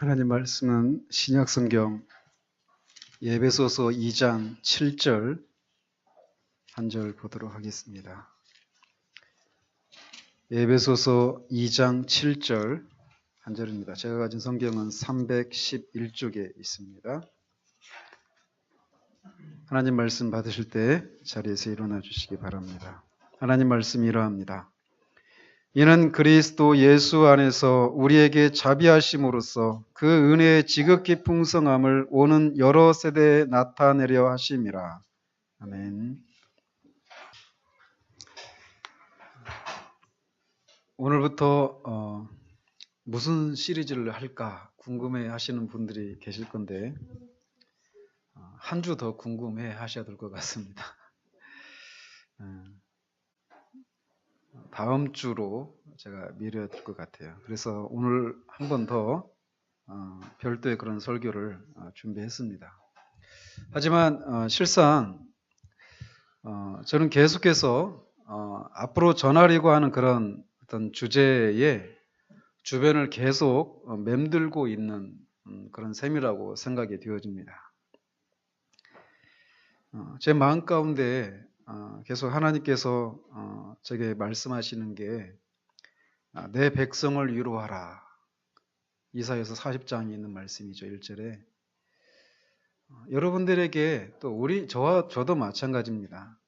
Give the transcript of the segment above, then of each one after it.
하나님 말씀은 신약성경 에베소서 2장 7절 한 절 보도록 하겠습니다. 에베소서 2장 7절 한 절입니다. 제가 가진 성경은 311쪽에 있습니다. 하나님 말씀 받으실 때 자리에서 일어나 주시기 바랍니다. 하나님 말씀이 이러합니다. 이는 그리스도 예수 안에서 우리에게 자비하심으로써 그 은혜의 지극히 풍성함을 오는 여러 세대에 나타내려 하심이라. 아멘. 오늘부터 무슨 시리즈를 할까 궁금해 하시는 분들이 계실 건데 한 주 더 궁금해 하셔야 될 것 같습니다. 다음 주로 제가 미뤄야 될 것 같아요. 그래서 오늘 한 번 더 별도의 그런 설교를 준비했습니다. 하지만 실상 저는 계속해서 앞으로 전하려고 하는 그런 어떤 주제에 주변을 계속 맴들고 있는 그런 셈이라고 생각이 되어집니다. 제 마음 가운데 계속 하나님께서 제게 말씀하시는 게 내 백성을 위로하라. 이사야서 40장에 있는 말씀이죠. 1절에. 여러분들에게 또 저도 마찬가지입니다.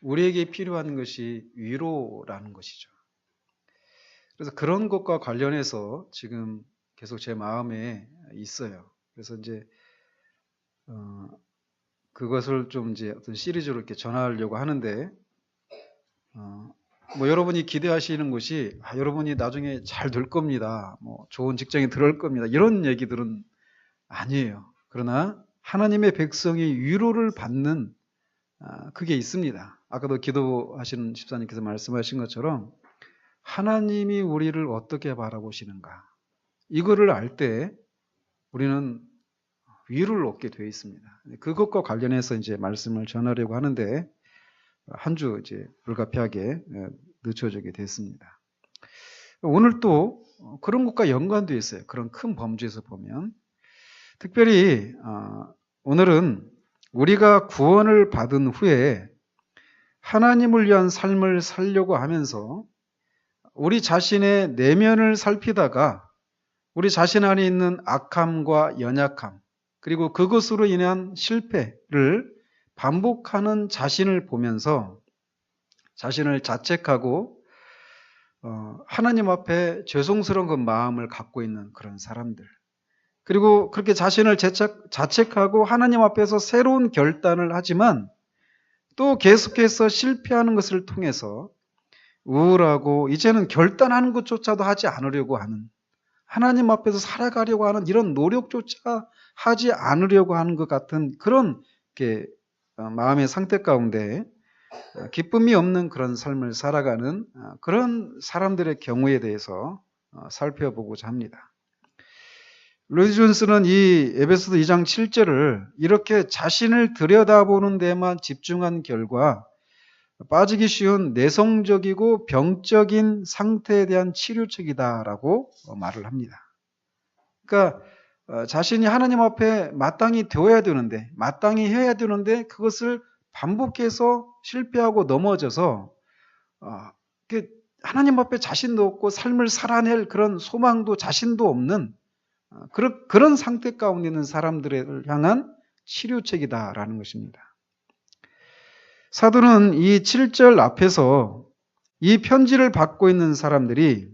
우리에게 필요한 것이 위로라는 것이죠. 그래서 그런 것과 관련해서 지금 계속 제 마음에 있어요. 그래서 이제 그것을 좀 이제 어떤 시리즈로 이렇게 전하려고 하는데 뭐 여러분이 기대하시는 것이 여러분이 나중에 잘 될 겁니다. 뭐 좋은 직장에 들어올 겁니다. 이런 얘기들은 아니에요. 그러나 하나님의 백성이 위로를 받는 그게 있습니다. 아까도 기도하시는 집사님께서 말씀하신 것처럼 하나님이 우리를 어떻게 바라보시는가 이거를 알 때 우리는 위로를 얻게 되어 있습니다. 그것과 관련해서 이제 말씀을 전하려고 하는데 한 주 이제 불가피하게 늦춰지게 됐습니다. 오늘 또 그런 것과 연관되어 있어요. 그런 큰 범주에서 보면 특별히 오늘은 우리가 구원을 받은 후에 하나님을 위한 삶을 살려고 하면서 우리 자신의 내면을 살피다가 우리 자신 안에 있는 악함과 연약함 그리고 그것으로 인한 실패를 반복하는 자신을 보면서 자신을 자책하고 하나님 앞에 죄송스러운 그 마음을 갖고 있는 그런 사람들 그리고 그렇게 자신을 자책하고 하나님 앞에서 새로운 결단을 하지만 또 계속해서 실패하는 것을 통해서 우울하고 이제는 결단하는 것조차도 하지 않으려고 하는 하나님 앞에서 살아가려고 하는 이런 노력조차 하지 않으려고 하는 것 같은 그런 마음의 상태 가운데 기쁨이 없는 그런 삶을 살아가는 그런 사람들의 경우에 대해서 살펴보고자 합니다. 로이드 존스는 이 에베소서 2장 7절을 이렇게 자신을 들여다보는 데만 집중한 결과 빠지기 쉬운 내성적이고 병적인 상태에 대한 치료책이다라고 말을 합니다. 그러니까 자신이 하나님 앞에 마땅히 되어야 되는데 마땅히 해야 되는데 그것을 반복해서 실패하고 넘어져서 하나님 앞에 자신도 없고 삶을 살아낼 그런 소망도 자신도 없는 그런 상태 가운데 있는 사람들을 향한 치료책이다라는 것입니다. 사도는 이 7절 앞에서 이 편지를 받고 있는 사람들이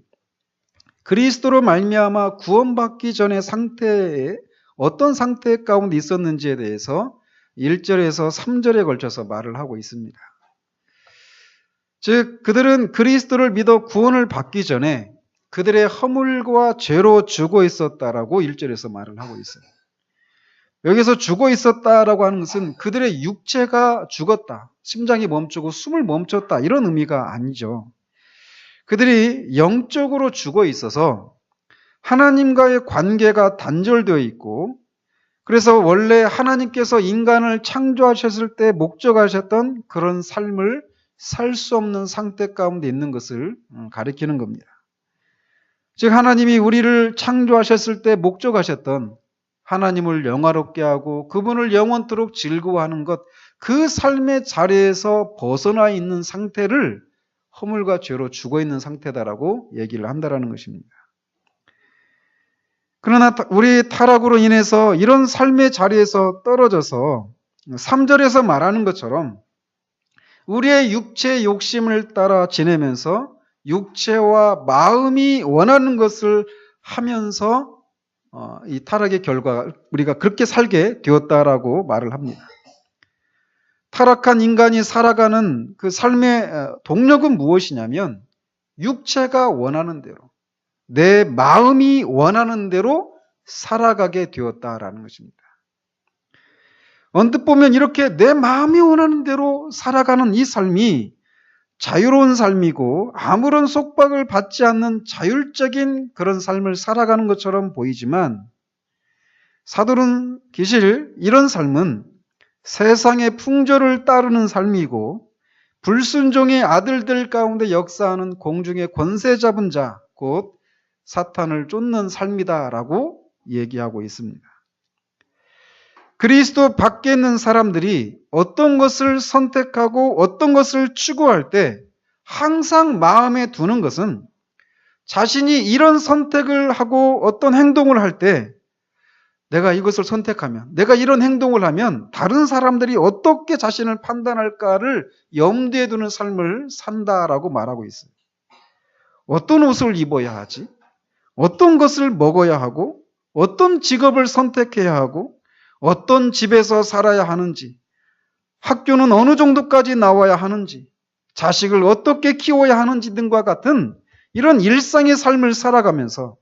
그리스도로 말미암아 구원받기 전의 상태에 어떤 상태 가운데 있었는지에 대해서 1절에서 3절에 걸쳐서 말을 하고 있습니다. 즉 그들은 그리스도를 믿어 구원을 받기 전에 그들의 허물과 죄로 죽어 있었다라고 1절에서 말을 하고 있어요. 여기서 죽어 있었다라고 하는 것은 그들의 육체가 죽었다. 심장이 멈추고 숨을 멈췄다. 이런 의미가 아니죠. 그들이 영적으로 죽어 있어서 하나님과의 관계가 단절되어 있고 그래서 원래 하나님께서 인간을 창조하셨을 때 목적하셨던 그런 삶을 살 수 없는 상태 가운데 있는 것을 가리키는 겁니다. 즉 하나님이 우리를 창조하셨을 때 목적하셨던 하나님을 영화롭게 하고 그분을 영원토록 즐거워하는 것, 그 삶의 자리에서 벗어나 있는 상태를 허물과 죄로 죽어있는 상태다라고 얘기를 한다라는 것입니다. 그러나 우리 타락으로 인해서 이런 삶의 자리에서 떨어져서 3절에서 말하는 것처럼 우리의 육체의 욕심을 따라 지내면서 육체와 마음이 원하는 것을 하면서 이 타락의 결과 우리가 그렇게 살게 되었다라고 말을 합니다. 타락한 인간이 살아가는 그 삶의 동력은 무엇이냐면 육체가 원하는 대로, 내 마음이 원하는 대로 살아가게 되었다라는 것입니다. 언뜻 보면 이렇게 내 마음이 원하는 대로 살아가는 이 삶이 자유로운 삶이고 아무런 속박을 받지 않는 자율적인 그런 삶을 살아가는 것처럼 보이지만 사도는 기실 이런 삶은 세상의 풍조를 따르는 삶이고 불순종의 아들들 가운데 역사하는 공중의 권세 잡은 자, 곧 사탄을 쫓는 삶이다라고 얘기하고 있습니다. 그리스도 밖에 있는 사람들이 어떤 것을 선택하고 어떤 것을 추구할 때 항상 마음에 두는 것은 자신이 이런 선택을 하고 어떤 행동을 할 때 내가 이것을 선택하면, 내가 이런 행동을 하면 다른 사람들이 어떻게 자신을 판단할까를 염두에 두는 삶을 산다라고 말하고 있어요. 어떤 옷을 입어야 하지? 어떤 것을 먹어야 하고 어떤 직업을 선택해야 하고 어떤 집에서 살아야 하는지, 학교는 어느 정도까지 나와야 하는지, 자식을 어떻게 키워야 하는지 등과 같은 이런 일상의 삶을 살아가면서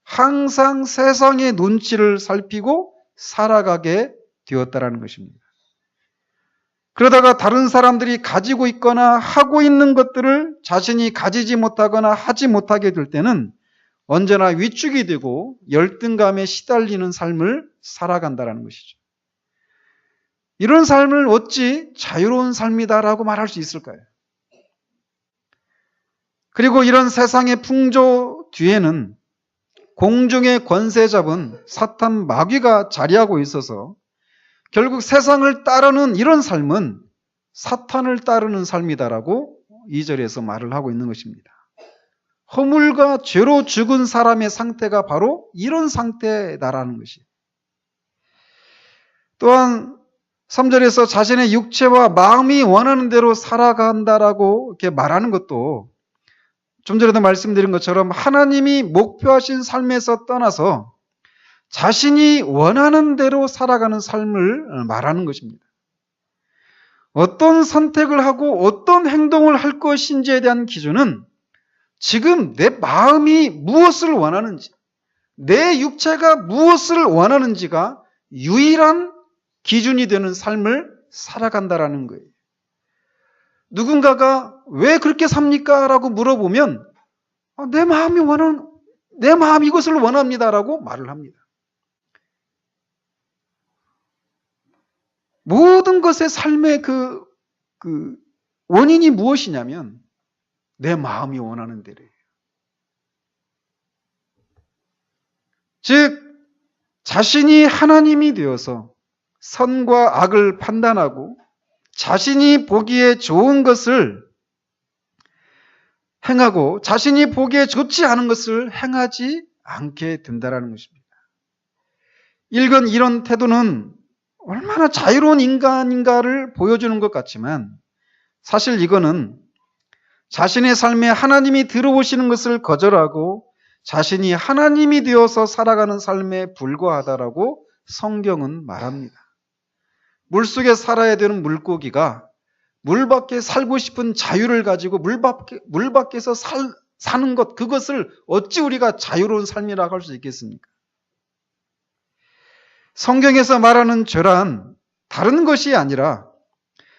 항상 세상의 눈치를 살피고 살아가게 되었다라는 것입니다. 그러다가 다른 사람들이 가지고 있거나 하고 있는 것들을 자신이 가지지 못하거나 하지 못하게 될 때는 언제나 위축이 되고 열등감에 시달리는 삶을 살아간다는 것이죠. 이런 삶을 어찌 자유로운 삶이다라고 말할 수 있을까요? 그리고 이런 세상의 풍조 뒤에는 공중의 권세 잡은 사탄 마귀가 자리하고 있어서 결국 세상을 따르는 이런 삶은 사탄을 따르는 삶이다라고 2절에서 말을 하고 있는 것입니다. 허물과 죄로 죽은 사람의 상태가 바로 이런 상태다라는 것이에요. 또한 3절에서 자신의 육체와 마음이 원하는 대로 살아간다라고 이렇게 말하는 것도 좀 전에도 말씀드린 것처럼 하나님이 목표하신 삶에서 떠나서 자신이 원하는 대로 살아가는 삶을 말하는 것입니다. 어떤 선택을 하고 어떤 행동을 할 것인지에 대한 기준은 지금 내 마음이 무엇을 원하는지, 내 육체가 무엇을 원하는지가 유일한 기준이 되는 삶을 살아간다라는 거예요. 누군가가 왜 그렇게 삽니까? 라고 물어보면 내 마음이 이것을 원합니다라고 말을 합니다. 모든 것의 삶의 그 원인이 무엇이냐면 내 마음이 원하는 대로예요. 즉 자신이 하나님이 되어서 선과 악을 판단하고 자신이 보기에 좋은 것을 행하고 자신이 보기에 좋지 않은 것을 행하지 않게 된다는 것입니다. 읽은 이런 태도는 얼마나 자유로운 인간인가를 보여주는 것 같지만 사실 이거는 자신의 삶에 하나님이 들어오시는 것을 거절하고 자신이 하나님이 되어서 살아가는 삶에 불과하다라고 성경은 말합니다. 물속에 살아야 되는 물고기가 물 밖에 살고 싶은 자유를 가지고 물 밖에서 사는 것, 그것을 어찌 우리가 자유로운 삶이라고 할 수 있겠습니까? 성경에서 말하는 죄란 다른 것이 아니라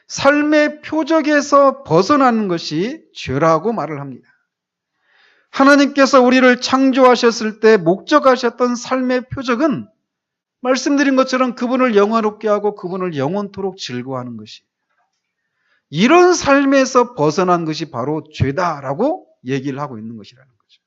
삶의 표적에서 벗어나는 것이 죄라고 말을 합니다. 하나님께서 우리를 창조하셨을 때 목적하셨던 삶의 표적은 말씀드린 것처럼 그분을 영화롭게 하고 그분을 영원토록 즐거워하는 것이, 이런 삶에서 벗어난 것이 바로 죄다라고 얘기를 하고 있는 것이라는 거죠.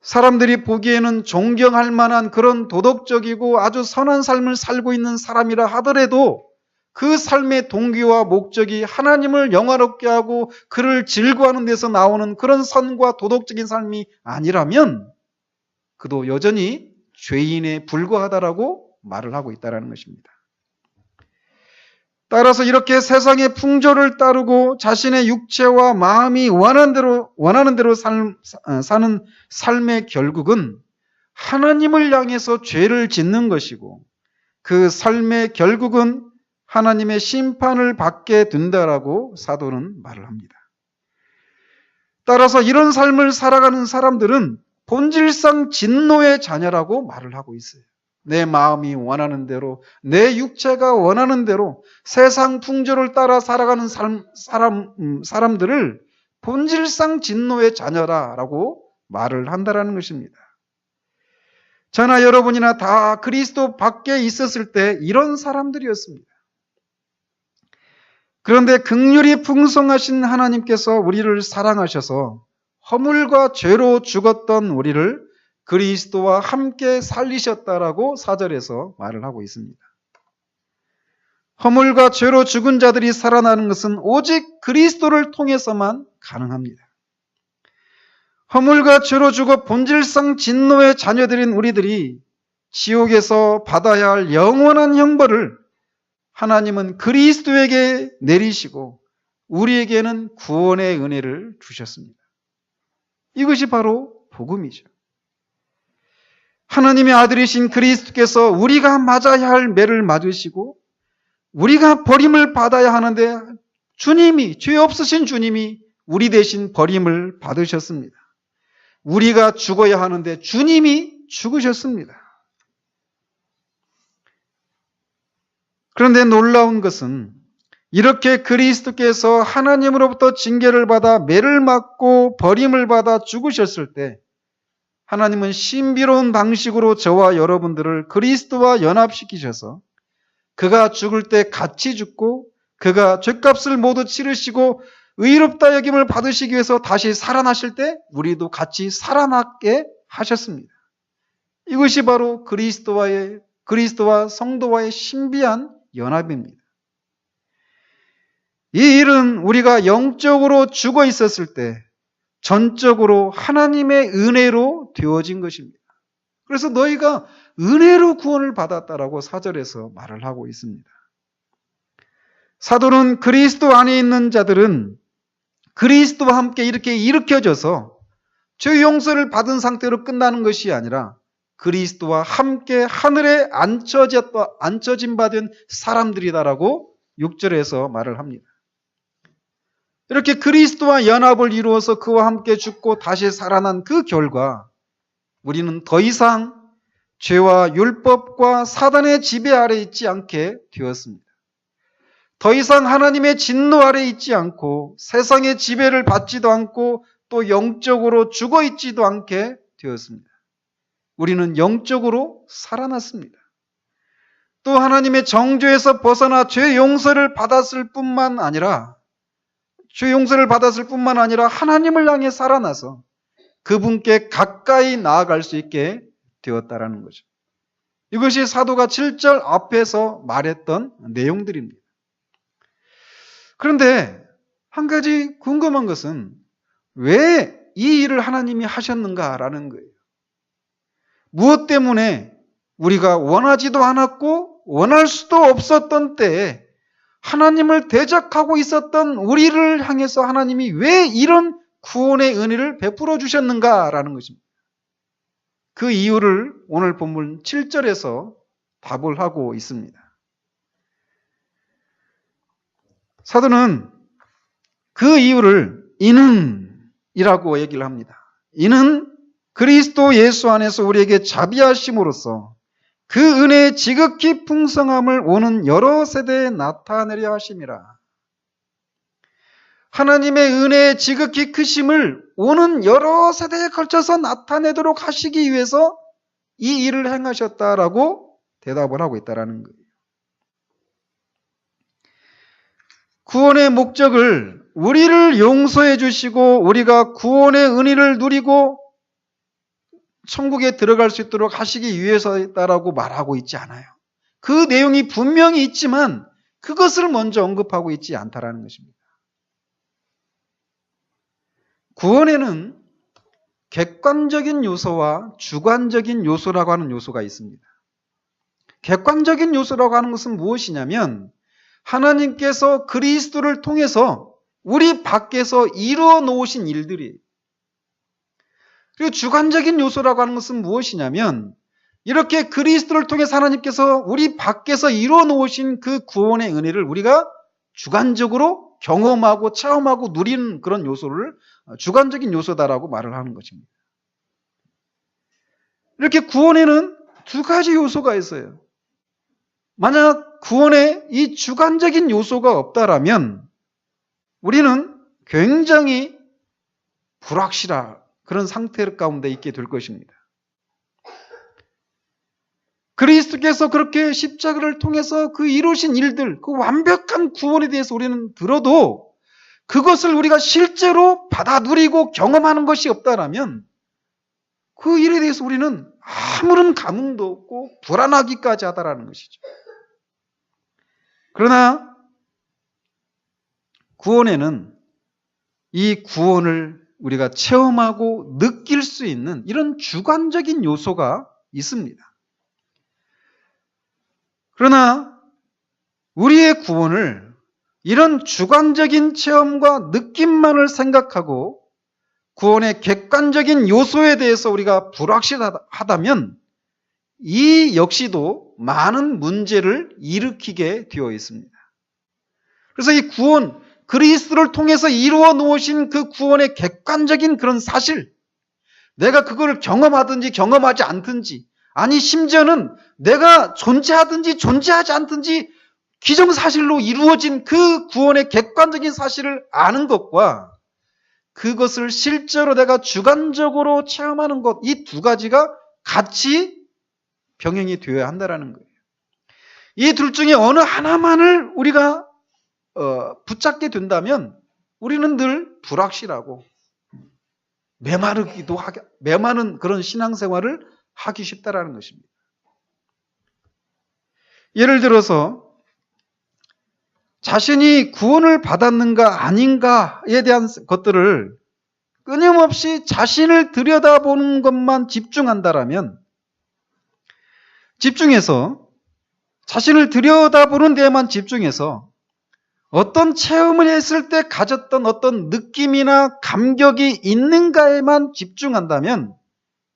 사람들이 보기에는 존경할 만한 그런 도덕적이고 아주 선한 삶을 살고 있는 사람이라 하더라도 그 삶의 동기와 목적이 하나님을 영화롭게 하고 그를 즐거워하는 데서 나오는 그런 선과 도덕적인 삶이 아니라면 그도 여전히 죄인에 불과하다라고 말을 하고 있다는 것입니다. 따라서 이렇게 세상의 풍조를 따르고 자신의 육체와 마음이 원하는 대로 사는 삶의 결국은 하나님을 향해서 죄를 짓는 것이고 그 삶의 결국은 하나님의 심판을 받게 된다라고 사도는 말을 합니다. 따라서 이런 삶을 살아가는 사람들은 본질상 진노의 자녀라고 말을 하고 있어요. 내 마음이 원하는 대로, 내 육체가 원하는 대로 세상 풍조를 따라 살아가는 사람들을 본질상 진노의 자녀라고 말을 한다라는 것입니다. 저나 여러분이나 다 그리스도 밖에 있었을 때 이런 사람들이었습니다. 그런데 긍휼이 풍성하신 하나님께서 우리를 사랑하셔서 허물과 죄로 죽었던 우리를 그리스도와 함께 살리셨다라고 4절에서 말을 하고 있습니다. 허물과 죄로 죽은 자들이 살아나는 것은 오직 그리스도를 통해서만 가능합니다. 허물과 죄로 죽어 본질상 진노의 자녀들인 우리들이 지옥에서 받아야 할 영원한 형벌을 하나님은 그리스도에게 내리시고 우리에게는 구원의 은혜를 주셨습니다. 이것이 바로 복음이죠. 하나님의 아들이신 그리스도께서 우리가 맞아야 할 매를 맞으시고 우리가 버림을 받아야 하는데 주님이, 죄 없으신 주님이 우리 대신 버림을 받으셨습니다. 우리가 죽어야 하는데 주님이 죽으셨습니다. 그런데 놀라운 것은 이렇게 그리스도께서 하나님으로부터 징계를 받아 매를 맞고 버림을 받아 죽으셨을 때 하나님은 신비로운 방식으로 저와 여러분들을 그리스도와 연합시키셔서 그가 죽을 때 같이 죽고 그가 죄값을 모두 치르시고 의롭다 여김을 받으시기 위해서 다시 살아나실 때 우리도 같이 살아나게 하셨습니다. 이것이 바로 그리스도와 성도와의 신비한 연합입니다. 이 일은 우리가 영적으로 죽어 있었을 때 전적으로 하나님의 은혜로 되어진 것입니다. 그래서 너희가 은혜로 구원을 받았다라고 4절에서 말을 하고 있습니다. 사도는 그리스도 안에 있는 자들은 그리스도와 함께 이렇게 일으켜져서 죄 용서를 받은 상태로 끝나는 것이 아니라 그리스도와 함께 하늘에 앉혀진 바 된 사람들이다라고 6절에서 말을 합니다. 이렇게 그리스도와 연합을 이루어서 그와 함께 죽고 다시 살아난 그 결과 우리는 더 이상 죄와 율법과 사단의 지배 아래 있지 않게 되었습니다. 더 이상 하나님의 진노 아래 있지 않고 세상의 지배를 받지도 않고 또 영적으로 죽어 있지도 않게 되었습니다. 우리는 영적으로 살아났습니다. 또 하나님의 정죄에서 벗어나 죄 용서를 받았을 뿐만 아니라 하나님을 향해 살아나서 그분께 가까이 나아갈 수 있게 되었다라는 거죠. 이것이 사도가 7절 앞에서 말했던 내용들입니다. 그런데 한 가지 궁금한 것은 왜 이 일을 하나님이 하셨는가라는 거예요. 무엇 때문에 우리가 원하지도 않았고 원할 수도 없었던 때에 하나님을 대적하고 있었던 우리를 향해서 하나님이 왜 이런 구원의 은혜를 베풀어 주셨는가라는 것입니다. 그 이유를 오늘 본문 7절에서 답을 하고 있습니다. 사도는 그 이유를 이는이라고 얘기를 합니다. 이는 그리스도 예수 안에서 우리에게 자비하심으로써 그 은혜의 지극히 풍성함을 오는 여러 세대에 나타내려 하심이라. 하나님의 은혜의 지극히 크심을 오는 여러 세대에 걸쳐서 나타내도록 하시기 위해서 이 일을 행하셨다라고 대답을 하고 있다는 거예요. 구원의 목적을 우리를 용서해 주시고 우리가 구원의 은혜를 누리고 천국에 들어갈 수 있도록 하시기 위해서다라고 말하고 있지 않아요. 그 내용이 분명히 있지만 그것을 먼저 언급하고 있지 않다라는 것입니다. 구원에는 객관적인 요소와 주관적인 요소라고 하는 요소가 있습니다. 객관적인 요소라고 하는 것은 무엇이냐면 하나님께서 그리스도를 통해서 우리 밖에서 이루어 놓으신 일들이에요. 그리고 주관적인 요소라고 하는 것은 무엇이냐면 이렇게 그리스도를 통해서 하나님께서 우리 밖에서 이루어 놓으신 그 구원의 은혜를 우리가 주관적으로 경험하고 체험하고 누리는 그런 요소를 주관적인 요소다라고 말을 하는 것입니다. 이렇게 구원에는 두 가지 요소가 있어요. 만약 구원에 이 주관적인 요소가 없다라면 우리는 굉장히 불확실한 그런 상태 가운데 있게 될 것입니다. 그리스도께서 그렇게 십자가를 통해서 그 이루신 일들, 그 완벽한 구원에 대해서 우리는 들어도 그것을 우리가 실제로 받아 누리고 경험하는 것이 없다라면 그 일에 대해서 우리는 아무런 감흥도 없고 불안하기까지 하다라는 것이죠. 그러나 구원에는 이 구원을 우리가 체험하고 느낄 수 있는 이런 주관적인 요소가 있습니다. 그러나 우리의 구원을 이런 주관적인 체험과 느낌만을 생각하고 구원의 객관적인 요소에 대해서 우리가 불확실하다면 이 역시도 많은 문제를 일으키게 되어 있습니다. 그래서 이 구원, 그리스도를 통해서 이루어 놓으신 그 구원의 객관적인 그런 사실, 내가 그걸 경험하든지 경험하지 않든지, 아니 심지어는 내가 존재하든지 존재하지 않든지 기정사실로 이루어진 그 구원의 객관적인 사실을 아는 것과 그것을 실제로 내가 주관적으로 체험하는 것, 이 두 가지가 같이 병행이 되어야 한다는 거예요. 이 둘 중에 어느 하나만을 우리가 붙잡게 된다면 우리는 늘 불확실하고 메마른 그런 신앙생활을 하기 쉽다라는 것입니다. 예를 들어서 자신이 구원을 받았는가 아닌가에 대한 것들을 끊임없이 자신을 들여다보는 것만 집중해서 자신을 들여다보는 데에만 집중해서 어떤 체험을 했을 때 가졌던 어떤 느낌이나 감격이 있는가에만 집중한다면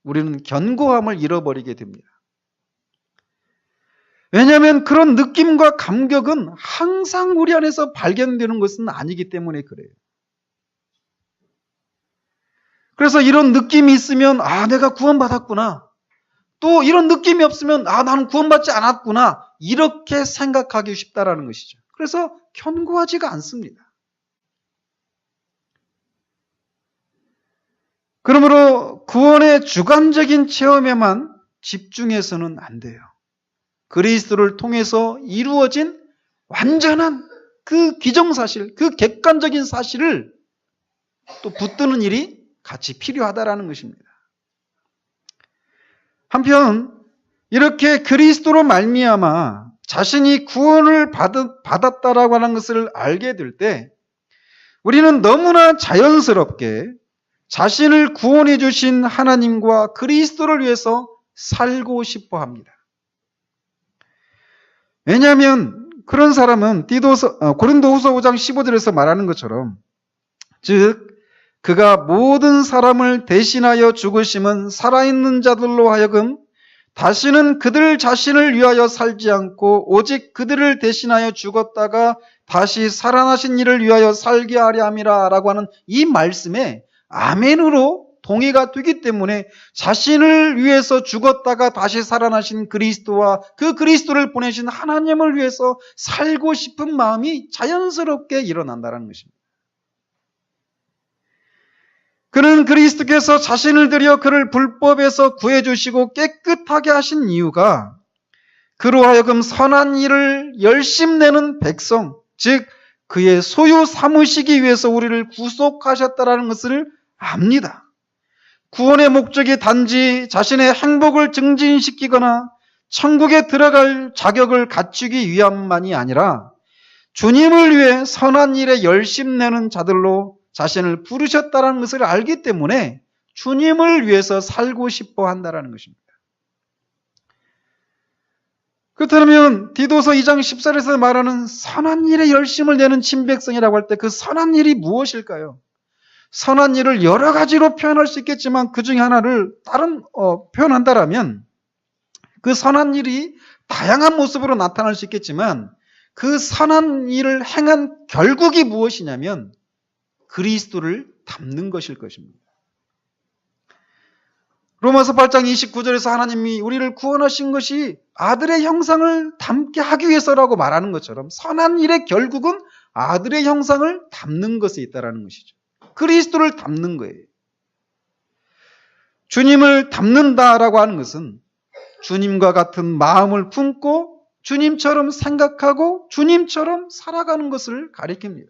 우리는 견고함을 잃어버리게 됩니다. 왜냐하면 그런 느낌과 감격은 항상 우리 안에서 발견되는 것은 아니기 때문에 그래요. 그래서 이런 느낌이 있으면 내가 구원받았구나. 또 이런 느낌이 없으면 나는 구원받지 않았구나. 이렇게 생각하기 쉽다라는 것이죠. 그래서 견고하지가 않습니다. 그러므로 구원의 주관적인 체험에만 집중해서는 안 돼요. 그리스도를 통해서 이루어진 완전한 그 기정사실, 그 객관적인 사실을 또 붙드는 일이 같이 필요하다라는 것입니다. 한편 이렇게 그리스도로 말미암아 자신이 구원을 받았다라고 하는 것을 알게 될 때 우리는 너무나 자연스럽게 자신을 구원해 주신 하나님과 그리스도를 위해서 살고 싶어 합니다. 왜냐하면 그런 사람은 고린도후서 5장 15절에서 말하는 것처럼 즉 그가 모든 사람을 대신하여 죽으심은 살아있는 자들로 하여금 다시는 그들 자신을 위하여 살지 않고 오직 그들을 대신하여 죽었다가 다시 살아나신 이를 위하여 살게 하려 함이라 라고 하는 이 말씀에 아멘으로 동의가 되기 때문에 자신을 위해서 죽었다가 다시 살아나신 그리스도와 그 그리스도를 보내신 하나님을 위해서 살고 싶은 마음이 자연스럽게 일어난다는 것입니다. 그는 그리스도께서 자신을 들여 그를 불법에서 구해주시고 깨끗하게 하신 이유가 그로 하여금 선한 일을 열심내는 백성, 즉 그의 소유 삼으시기 위해서 우리를 구속하셨다라는 것을 압니다. 구원의 목적이 단지 자신의 행복을 증진시키거나 천국에 들어갈 자격을 갖추기 위함만이 아니라 주님을 위해 선한 일에 열심내는 자들로 자신을 부르셨다는 것을 알기 때문에 주님을 위해서 살고 싶어 한다는 것입니다. 그렇다면 디도서 2장 14절에서 말하는 선한 일에 열심을 내는 친백성이라고 할 때 그 선한 일이 무엇일까요? 선한 일을 여러 가지로 표현할 수 있겠지만 그 중에 하나를 표현한다라면 그 선한 일이 다양한 모습으로 나타날 수 있겠지만 그 선한 일을 행한 결국이 무엇이냐면 그리스도를 닮는 것일 것입니다. 로마서 8장 29절에서 하나님이 우리를 구원하신 것이 아들의 형상을 닮게 하기 위해서라고 말하는 것처럼 선한 일의 결국은 아들의 형상을 닮는 것에 있다는 것이죠. 그리스도를 닮는 거예요. 주님을 닮는다라고 하는 것은 주님과 같은 마음을 품고 주님처럼 생각하고 주님처럼 살아가는 것을 가리킵니다.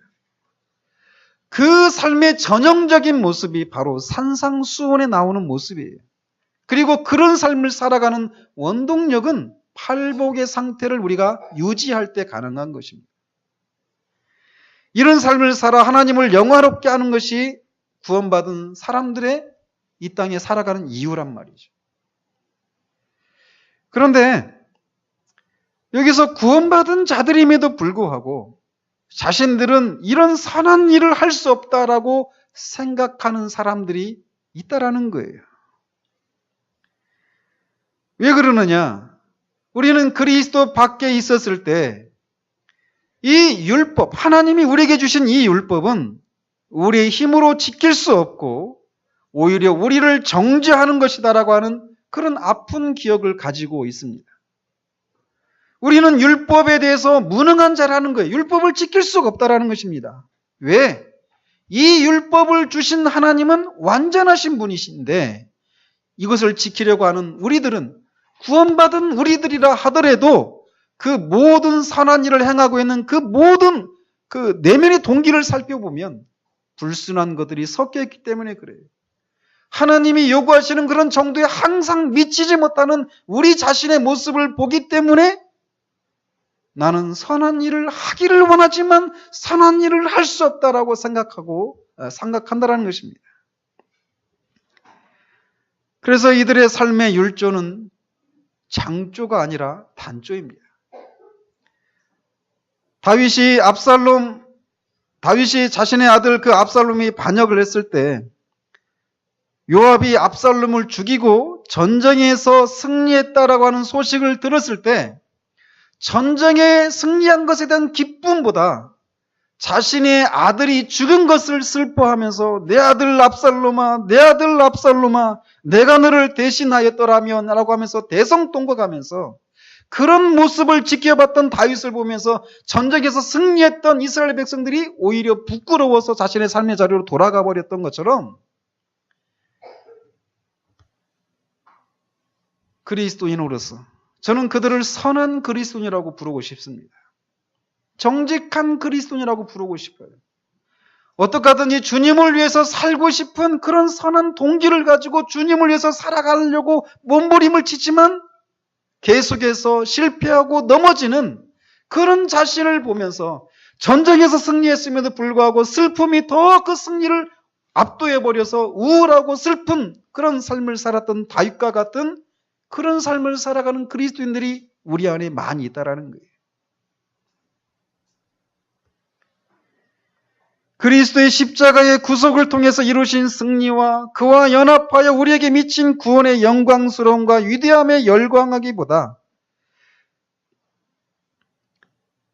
그 삶의 전형적인 모습이 바로 산상수훈에 나오는 모습이에요. 그리고 그런 삶을 살아가는 원동력은 팔복의 상태를 우리가 유지할 때 가능한 것입니다. 이런 삶을 살아 하나님을 영화롭게 하는 것이 구원받은 사람들의 이 땅에 살아가는 이유란 말이죠. 그런데 여기서 구원받은 자들임에도 불구하고 자신들은 이런 선한 일을 할 수 없다라고 생각하는 사람들이 있다라는 거예요. 왜 그러느냐? 우리는 그리스도 밖에 있었을 때 이 율법, 하나님이 우리에게 주신 이 율법은 우리의 힘으로 지킬 수 없고 오히려 우리를 정죄하는 것이다라고 하는 그런 아픈 기억을 가지고 있습니다. 우리는 율법에 대해서 무능한 자라는 거예요. 율법을 지킬 수가 없다라는 것입니다. 왜? 이 율법을 주신 하나님은 완전하신 분이신데 이것을 지키려고 하는 우리들은 구원받은 우리들이라 하더라도 그 모든 선한 일을 행하고 있는 그 모든 그 내면의 동기를 살펴보면 불순한 것들이 섞여 있기 때문에 그래요. 하나님이 요구하시는 그런 정도에 항상 미치지 못하는 우리 자신의 모습을 보기 때문에 나는 선한 일을 하기를 원하지만 선한 일을 할 수 없다라고 생각한다라는 것입니다. 그래서 이들의 삶의 율조는 장조가 아니라 단조입니다. 다윗이 자신의 아들 그 압살롬이 반역을 했을 때 요압이 압살롬을 죽이고 전쟁에서 승리했다라고 하는 소식을 들었을 때 전쟁에 승리한 것에 대한 기쁨보다 자신의 아들이 죽은 것을 슬퍼하면서 내 아들 압살롬아, 내 아들 압살롬아, 내가 너를 대신하였더라면 라고 하면서 대성통곡하면서 그런 모습을 지켜봤던 다윗을 보면서 전쟁에서 승리했던 이스라엘 백성들이 오히려 부끄러워서 자신의 삶의 자리로 돌아가 버렸던 것처럼 그리스도인으로서 저는 그들을 선한 그리스도인이라고 부르고 싶습니다. 정직한 그리스도인이라고 부르고 싶어요. 어떻게 하든지 주님을 위해서 살고 싶은 그런 선한 동기를 가지고 주님을 위해서 살아가려고 몸부림을 치지만 계속해서 실패하고 넘어지는 그런 자신을 보면서 전쟁에서 승리했음에도 불구하고 슬픔이 더 그 승리를 압도해버려서 우울하고 슬픈 그런 삶을 살았던 다윗과 같은 그런 삶을 살아가는 그리스도인들이 우리 안에 많이 있다라는 거예요. 그리스도의 십자가의 구속을 통해서 이루신 승리와 그와 연합하여 우리에게 미친 구원의 영광스러움과 위대함에 열광하기보다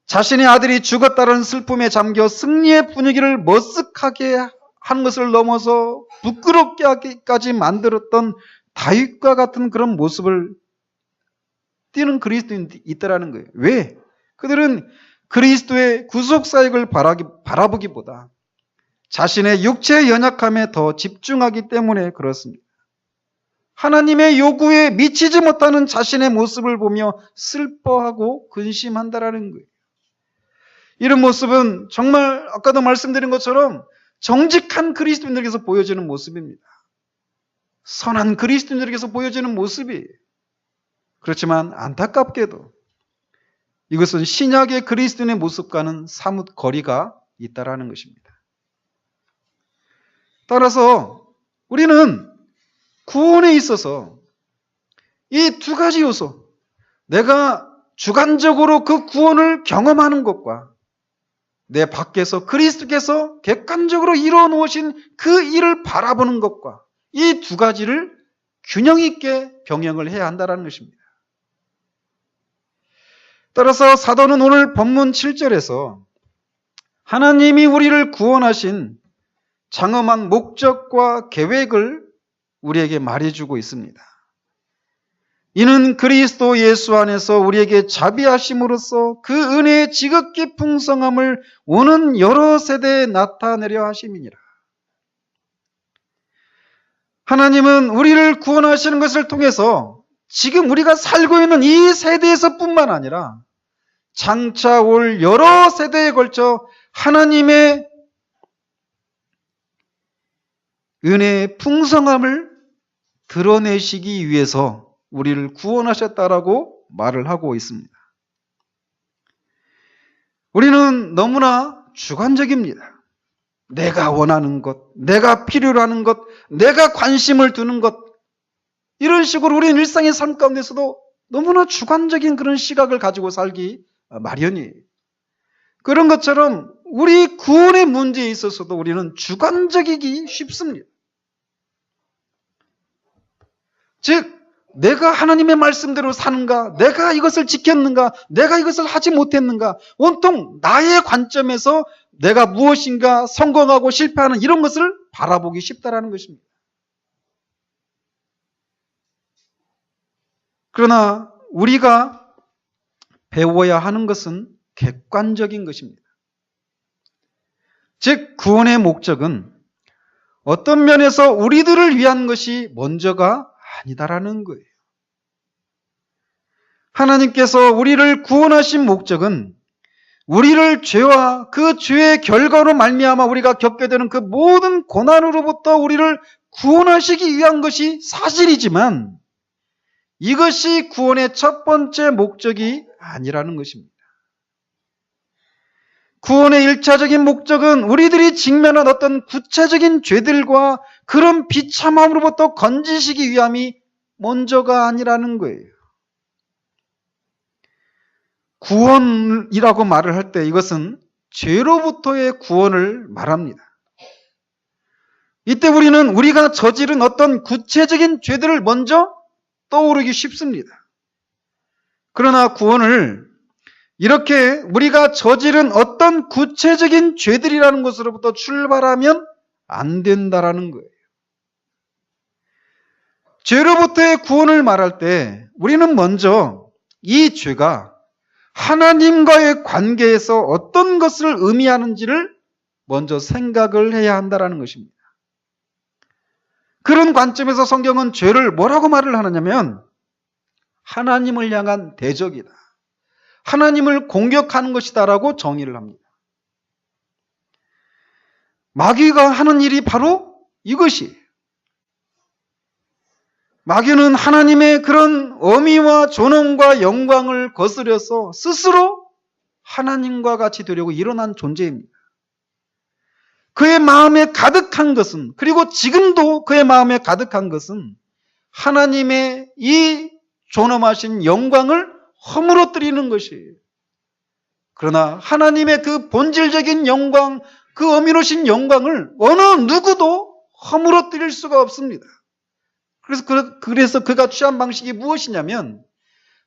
자신의 아들이 죽었다는 슬픔에 잠겨 승리의 분위기를 머쓱하게 한 것을 넘어서 부끄럽게 하기까지 만들었던 다윗과 같은 그런 모습을 띠는 그리스도인이 있다라는 거예요. 왜? 그들은 그리스도의 구속사역을 바라보기보다 자신의 육체의 연약함에 더 집중하기 때문에 그렇습니다. 하나님의 요구에 미치지 못하는 자신의 모습을 보며 슬퍼하고 근심한다라는 거예요. 이런 모습은 정말 아까도 말씀드린 것처럼 정직한 그리스도인들에게서 보여지는 모습입니다. 선한 그리스도인들에게서 보여지는 모습이에요. 그렇지만 안타깝게도 이것은 신약의 그리스도인의 모습과는 사뭇 거리가 있다라는 것입니다. 따라서 우리는 구원에 있어서 이 두 가지 요소, 내가 주관적으로 그 구원을 경험하는 것과 내 밖에서 그리스도께서 객관적으로 이루어 놓으신 그 일을 바라보는 것과 이 두 가지를 균형 있게 병행을 해야 한다는 것입니다. 따라서 사도는 오늘 본문 7절에서 하나님이 우리를 구원하신 장엄한 목적과 계획을 우리에게 말해주고 있습니다. 이는 그리스도 예수 안에서 우리에게 자비하심으로써 그 은혜의 지극히 풍성함을 오는 여러 세대에 나타내려 하심이니라. 하나님은 우리를 구원하시는 것을 통해서 지금 우리가 살고 있는 이 세대에서뿐만 아니라 장차 올 여러 세대에 걸쳐 하나님의 은혜의 풍성함을 드러내시기 위해서 우리를 구원하셨다라고 말을 하고 있습니다. 우리는 너무나 주관적입니다. 내가 원하는 것, 내가 필요로 하는 것, 내가 관심을 두는 것, 이런 식으로 우리는 일상의 삶 가운데서도 너무나 주관적인 그런 시각을 가지고 살기 마련이에요. 그런 것처럼 우리 구원의 문제에 있어서도 우리는 주관적이기 쉽습니다. 즉, 내가 하나님의 말씀대로 사는가, 내가 이것을 지켰는가, 내가 이것을 하지 못했는가, 온통 나의 관점에서 내가 무엇인가 성공하고 실패하는 이런 것을 바라보기 쉽다라는 것입니다. 그러나 우리가 배워야 하는 것은 객관적인 것입니다. 즉, 구원의 목적은 어떤 면에서 우리들을 위한 것이 먼저가 아니다라는 거예요. 하나님께서 우리를 구원하신 목적은 우리를 죄와 그 죄의 결과로 말미암아 우리가 겪게 되는 그 모든 고난으로부터 우리를 구원하시기 위한 것이 사실이지만 이것이 구원의 첫 번째 목적이 아니라는 것입니다. 구원의 1차적인 목적은 우리들이 직면한 어떤 구체적인 죄들과 그런 비참함으로부터 건지시기 위함이 먼저가 아니라는 거예요. 구원이라고 말을 할 때 이것은 죄로부터의 구원을 말합니다. 이때 우리는 우리가 저지른 어떤 구체적인 죄들을 먼저 떠오르기 쉽습니다. 그러나 구원을 이렇게 우리가 저지른 어떤 구체적인 죄들이라는 것으로부터 출발하면 안 된다라는 거예요. 죄로부터의 구원을 말할 때 우리는 먼저 이 죄가 하나님과의 관계에서 어떤 것을 의미하는지를 먼저 생각을 해야 한다는 것입니다. 그런 관점에서 성경은 죄를 뭐라고 말을 하느냐면 하나님을 향한 대적이다. 하나님을 공격하는 것이다라고 정의를 합니다. 마귀가 하는 일이 바로 이것이에요. 마귀는 하나님의 그런 어미와 존엄과 영광을 거스려서 스스로 하나님과 같이 되려고 일어난 존재입니다. 그의 마음에 가득한 것은, 그리고 지금도 그의 마음에 가득한 것은 하나님의 이 존엄하신 영광을 허물어뜨리는 것이에요. 그러나 하나님의 그 본질적인 영광, 그 어미로신 영광을 어느 누구도 허물어뜨릴 수가 없습니다. 그래서 그가 취한 방식이 무엇이냐면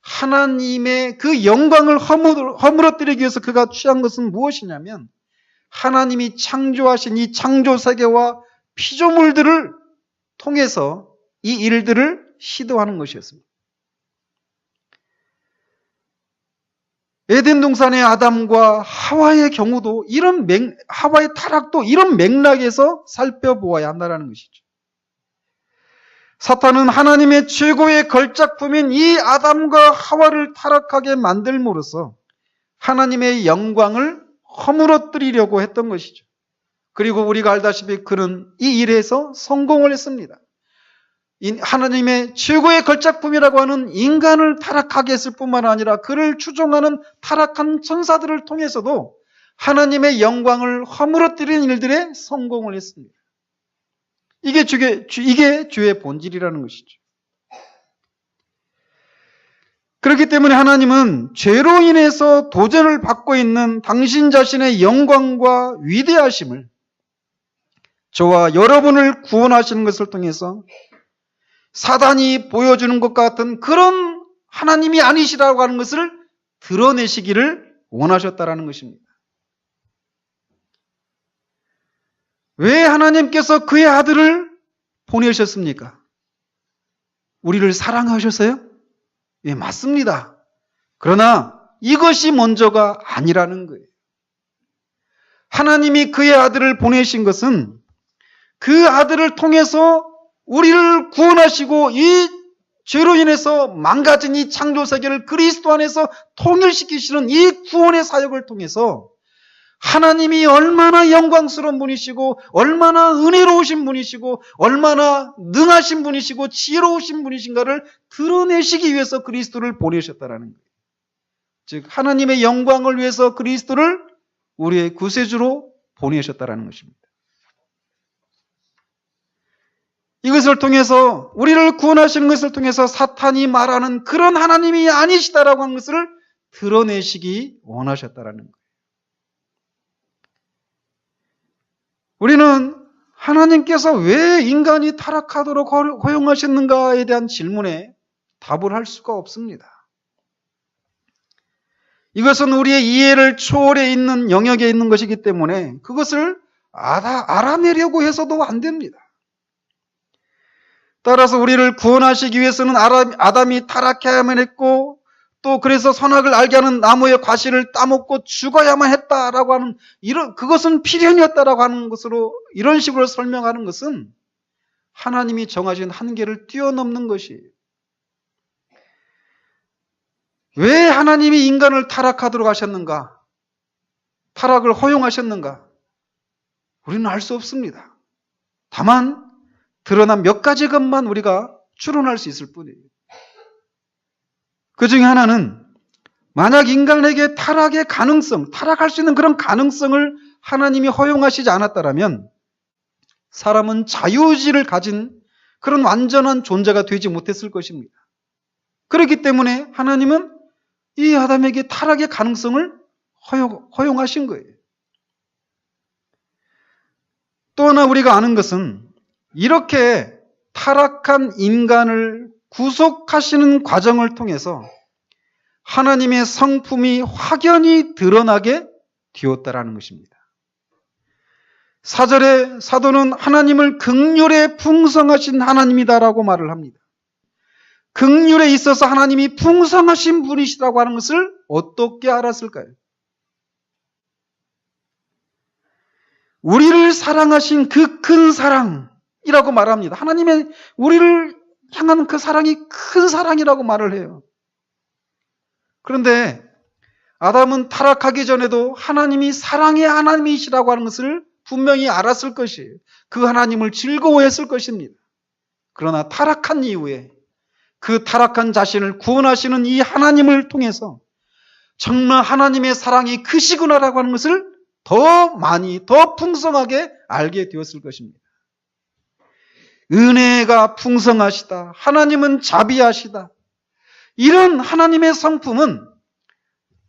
하나님의 그 영광을 허물어뜨리기 위해서 그가 취한 것은 무엇이냐면 하나님이 창조하신 이 창조 세계와 피조물들을 통해서 이 일들을 시도하는 것이었습니다. 에덴 동산의 아담과 하와의 경우도 하와의 타락도 이런 맥락에서 살펴보아야 한다는 것이죠. 사탄은 하나님의 최고의 걸작품인 이 아담과 하와를 타락하게 만들므로써 하나님의 영광을 허물어뜨리려고 했던 것이죠. 그리고 우리가 알다시피 그는 이 일에서 성공을 했습니다. 하나님의 최고의 걸작품이라고 하는 인간을 타락하게 했을 뿐만 아니라 그를 추종하는 타락한 천사들을 통해서도 하나님의 영광을 허물어뜨리는 일들에 성공을 했습니다. 이게 주의 본질이라는 것이죠. 그렇기 때문에 하나님은 죄로 인해서 도전을 받고 있는 당신 자신의 영광과 위대하심을 저와 여러분을 구원하시는 것을 통해서 사단이 보여주는 것 같은 그런 하나님이 아니시라고 하는 것을 드러내시기를 원하셨다라는 것입니다. 왜 하나님께서 그의 아들을 보내셨습니까? 우리를 사랑하셔서요? 예, 맞습니다. 그러나 이것이 먼저가 아니라는 거예요. 하나님이 그의 아들을 보내신 것은 그 아들을 통해서 우리를 구원하시고 이 죄로 인해서 망가진 이 창조 세계를 그리스도 안에서 통일시키시는 이 구원의 사역을 통해서 하나님이 얼마나 영광스러운 분이시고 얼마나 은혜로우신 분이시고 얼마나 능하신 분이시고 지혜로우신 분이신가를 드러내시기 위해서 그리스도를 보내셨다라는 거예요. 즉 하나님의 영광을 위해서 그리스도를 우리의 구세주로 보내셨다라는 것입니다. 이것을 통해서 우리를 구원하시는 것을 통해서 사탄이 말하는 그런 하나님이 아니시다라고 하는 것을 드러내시기 원하셨다라는 거예요. 우리는 하나님께서 왜 인간이 타락하도록 허용하셨는가에 대한 질문에 답을 할 수가 없습니다. 이것은 우리의 이해를 초월해 있는 영역에 있는 것이기 때문에 그것을 알아내려고 해서도 안 됩니다. 따라서 우리를 구원하시기 위해서는 아담이 타락해야만 했고 또 그래서 선악을 알게 하는 나무의 과실을 따먹고 죽어야만 했다라고 하는 그것은 필연이었다라고 하는 것으로 이런 식으로 설명하는 것은 하나님이 정하신 한계를 뛰어넘는 것이에요. 왜 하나님이 인간을 타락하도록 하셨는가? 타락을 허용하셨는가? 우리는 알 수 없습니다. 다만 드러난 몇 가지 것만 우리가 추론할 수 있을 뿐이에요. 그 중에 하나는 만약 인간에게 타락할 수 있는 그런 가능성을 하나님이 허용하시지 않았다면 사람은 자유의지를 가진 그런 완전한 존재가 되지 못했을 것입니다. 그렇기 때문에 하나님은 이 아담에게 타락의 가능성을 허용하신 거예요. 또 하나 우리가 아는 것은 이렇게 타락한 인간을 구속하시는 과정을 통해서 하나님의 성품이 확연히 드러나게 되었다라는 것입니다. 4절에 사도는 하나님을 긍휼에 풍성하신 하나님이다라고 말을 합니다. 긍휼에 있어서 하나님이 풍성하신 분이시라고 하는 것을 어떻게 알았을까요? 우리를 사랑하신 그 큰 사랑이라고 말합니다. 하나님의 우리를 향한 그 사랑이 큰 사랑이라고 말을 해요. 그런데 아담은 타락하기 전에도 하나님이 사랑의 하나님이시라고 하는 것을 분명히 알았을 것이에요. 그 하나님을 즐거워했을 것입니다. 그러나 타락한 이후에 그 타락한 자신을 구원하시는 이 하나님을 통해서 정말 하나님의 사랑이 크시구나라고 하는 것을 더 많이, 더 풍성하게 알게 되었을 것입니다. 은혜가 풍성하시다. 하나님은 자비하시다. 이런 하나님의 성품은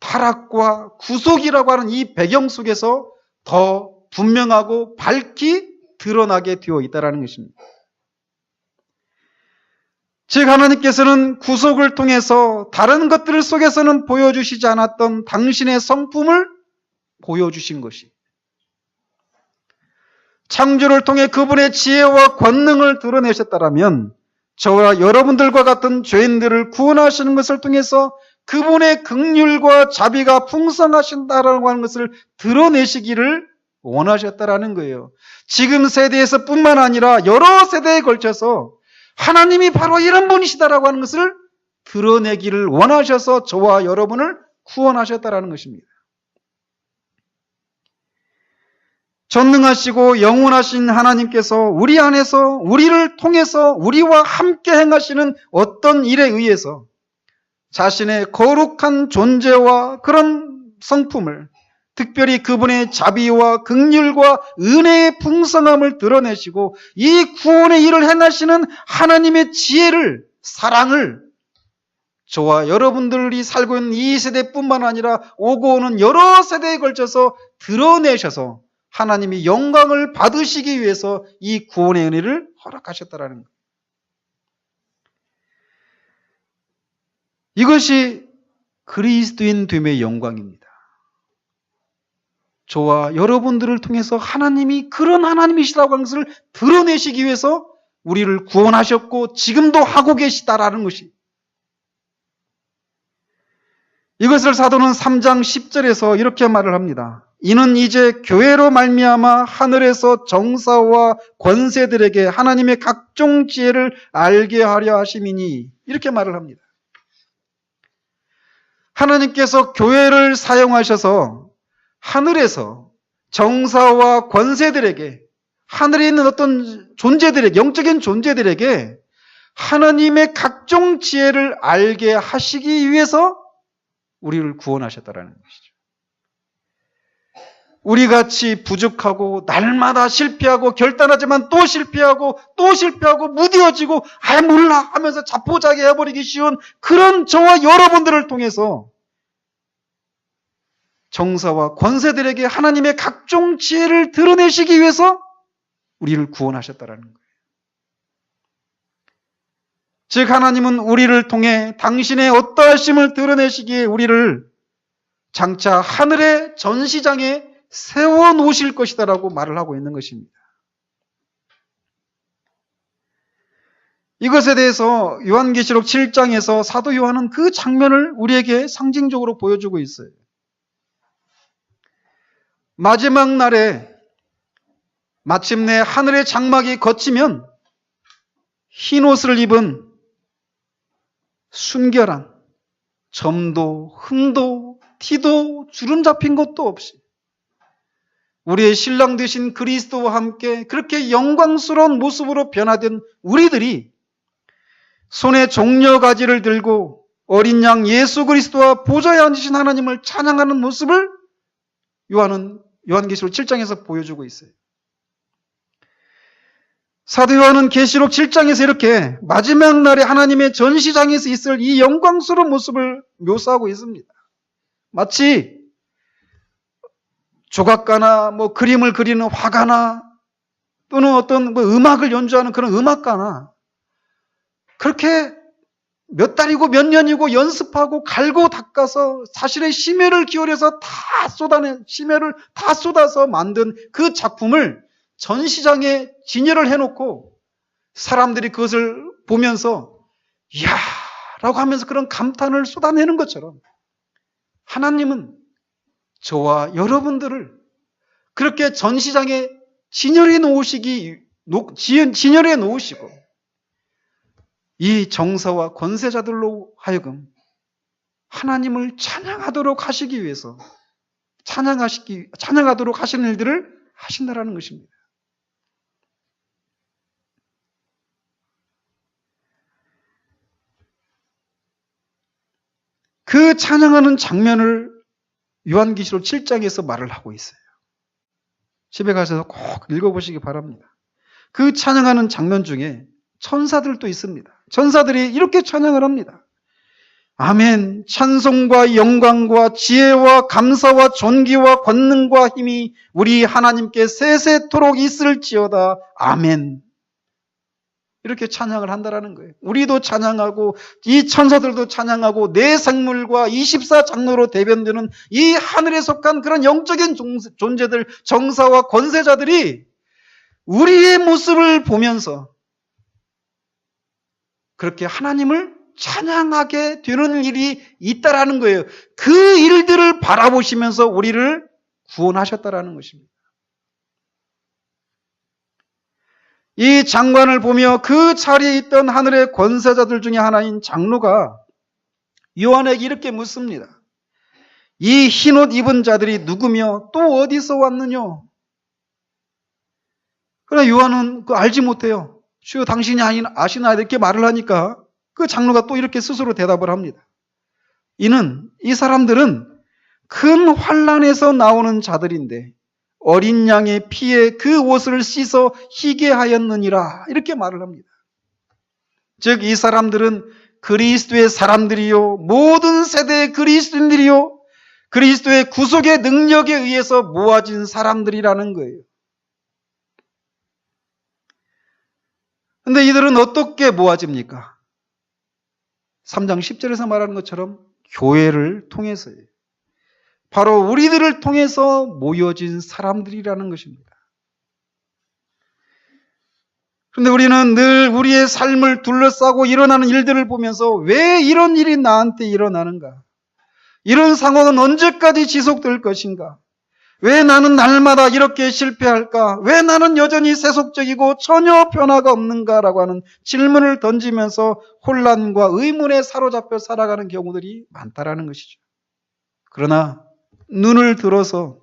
타락과 구속이라고 하는 이 배경 속에서 더 분명하고 밝히 드러나게 되어 있다는 것입니다. 즉 하나님께서는 구속을 통해서 다른 것들 속에서는 보여주시지 않았던 당신의 성품을 보여주신 것이 창조를 통해 그분의 지혜와 권능을 드러내셨다면 저와 여러분들과 같은 죄인들을 구원하시는 것을 통해서 그분의 긍휼과 자비가 풍성하신다라고 하는 것을 드러내시기를 원하셨다라는 거예요. 지금 세대에서 뿐만 아니라 여러 세대에 걸쳐서 하나님이 바로 이런 분이시다라고 하는 것을 드러내기를 원하셔서 저와 여러분을 구원하셨다라는 것입니다. 전능하시고 영원하신 하나님께서 우리 안에서 우리를 통해서 우리와 함께 행하시는 어떤 일에 의해서 자신의 거룩한 존재와 그런 성품을, 특별히 그분의 자비와 긍휼과 은혜의 풍성함을 드러내시고 이 구원의 일을 행하시는 하나님의 지혜를, 사랑을 저와 여러분들이 살고 있는 이 세대뿐만 아니라 오고 오는 여러 세대에 걸쳐서 드러내셔서 하나님이 영광을 받으시기 위해서 이 구원의 은혜를 허락하셨다라는 거예요. 이것이 그리스도인 됨의 영광입니다. 저와 여러분들을 통해서 하나님이 그런 하나님이시라고 하는 것을 드러내시기 위해서 우리를 구원하셨고 지금도 하고 계시다라는 것이, 이것을 사도는 3장 10절에서 이렇게 말을 합니다. 이는 이제 교회로 말미암아 하늘에서 정사와 권세들에게 하나님의 각종 지혜를 알게 하려 하심이니, 이렇게 말을 합니다. 하나님께서 교회를 사용하셔서 하늘에서 정사와 권세들에게, 하늘에 있는 어떤 존재들에게, 영적인 존재들에게 하나님의 각종 지혜를 알게 하시기 위해서 우리를 구원하셨다라는 것이죠. 우리같이 부족하고 날마다 실패하고 결단하지만 또 실패하고 무뎌지고 몰라 하면서 자포자기 해버리기 쉬운 그런 저와 여러분들을 통해서 정사와 권세들에게 하나님의 각종 지혜를 드러내시기 위해서 우리를 구원하셨다라는 거예요. 즉 하나님은 우리를 통해 당신의 어떠하심을 드러내시기에 우리를 장차 하늘의 전시장에 세워놓으실 것이다라고 말을 하고 있는 것입니다. 이것에 대해서 요한계시록 7장에서 사도 요한은 그 장면을 우리에게 상징적으로 보여주고 있어요. 마지막 날에 마침내 하늘의 장막이 걷히면 흰 옷을 입은 순결한, 점도 흠도 티도 주름 잡힌 것도 없이 우리의 신랑 되신 그리스도와 함께 그렇게 영광스러운 모습으로 변화된 우리들이 손에 종려가지를 들고 어린 양 예수 그리스도와 보좌에 앉으신 하나님을 찬양하는 모습을 요한은 요한계시록 7장에서 보여주고 있어요. 사도 요한은 계시록 7장에서 이렇게 마지막 날에 하나님의 전시장에서 있을 이 영광스러운 모습을 묘사하고 있습니다. 마치 조각가나 그림을 그리는 화가나 또는 어떤 음악을 연주하는 그런 음악가나 그렇게 몇 달이고 몇 년이고 연습하고 갈고 닦아서 사실의 심혈을 기울여서 심혈을 다 쏟아서 만든 그 작품을 전시장에 진열을 해놓고 사람들이 그것을 보면서 이야 라고 하면서 그런 감탄을 쏟아내는 것처럼 하나님은 저와 여러분들을 그렇게 전시장에 진열해 놓으시고 이 정사와 권세자들로 하여금 하나님을 찬양하도록 하시기 위해서 찬양하도록 하시는 일들을 하신다라는 것입니다. 그 찬양하는 장면을 요한계시록 7장에서 말을 하고 있어요. 집에 가셔서 꼭 읽어보시기 바랍니다. 그 찬양하는 장면 중에 천사들도 있습니다. 천사들이 이렇게 찬양을 합니다. 아멘. 찬송과 영광과 지혜와 감사와 존귀와 권능과 힘이 우리 하나님께 세세토록 있을지어다. 아멘. 이렇게 찬양을 한다라는 거예요. 우리도 찬양하고 이 천사들도 찬양하고 내 생물과 24장로로 대변되는 이 하늘에 속한 그런 영적인 존재들, 정사와 권세자들이 우리의 모습을 보면서 그렇게 하나님을 찬양하게 되는 일이 있다라는 거예요. 그 일들을 바라보시면서 우리를 구원하셨다라는 것입니다. 이 장관을 보며 그 자리에 있던 하늘의 권세자들 중에 하나인 장로가 요한에게 이렇게 묻습니다. 이 흰옷 입은 자들이 누구며 또 어디서 왔느냐? 그러나 요한은 알지 못해요. 주여 당신이 아시나 이렇게 말을 하니까 그 장로가 또 이렇게 스스로 대답을 합니다. 이는 이 사람들은 큰 환난에서 나오는 자들인데 어린 양의 피에 그 옷을 씻어 희게 하였느니라 이렇게 말을 합니다. 즉 이 사람들은 그리스도의 사람들이요 모든 세대의 그리스도인들이요 그리스도의 구속의 능력에 의해서 모아진 사람들이라는 거예요. 그런데 이들은 어떻게 모아집니까? 3장 10절에서 말하는 것처럼 교회를 통해서예요. 바로 우리들을 통해서 모여진 사람들이라는 것입니다. 그런데 우리는 늘 우리의 삶을 둘러싸고 일어나는 일들을 보면서 왜 이런 일이 나한테 일어나는가? 이런 상황은 언제까지 지속될 것인가? 왜 나는 날마다 이렇게 실패할까? 왜 나는 여전히 세속적이고 전혀 변화가 없는가라고 하는 질문을 던지면서 혼란과 의문에 사로잡혀 살아가는 경우들이 많다라는 것이죠. 그러나 눈을 들어서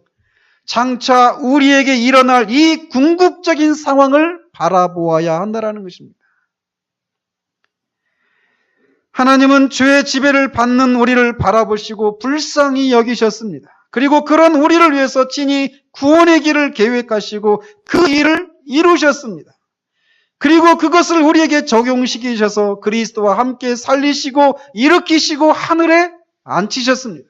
장차 우리에게 일어날 이 궁극적인 상황을 바라보아야 한다는 것입니다. 하나님은 죄의 지배를 받는 우리를 바라보시고 불쌍히 여기셨습니다. 그리고 그런 우리를 위해서 친히 구원의 길을 계획하시고 그 일을 이루셨습니다. 그리고 그것을 우리에게 적용시키셔서 그리스도와 함께 살리시고 일으키시고 하늘에 앉히셨습니다.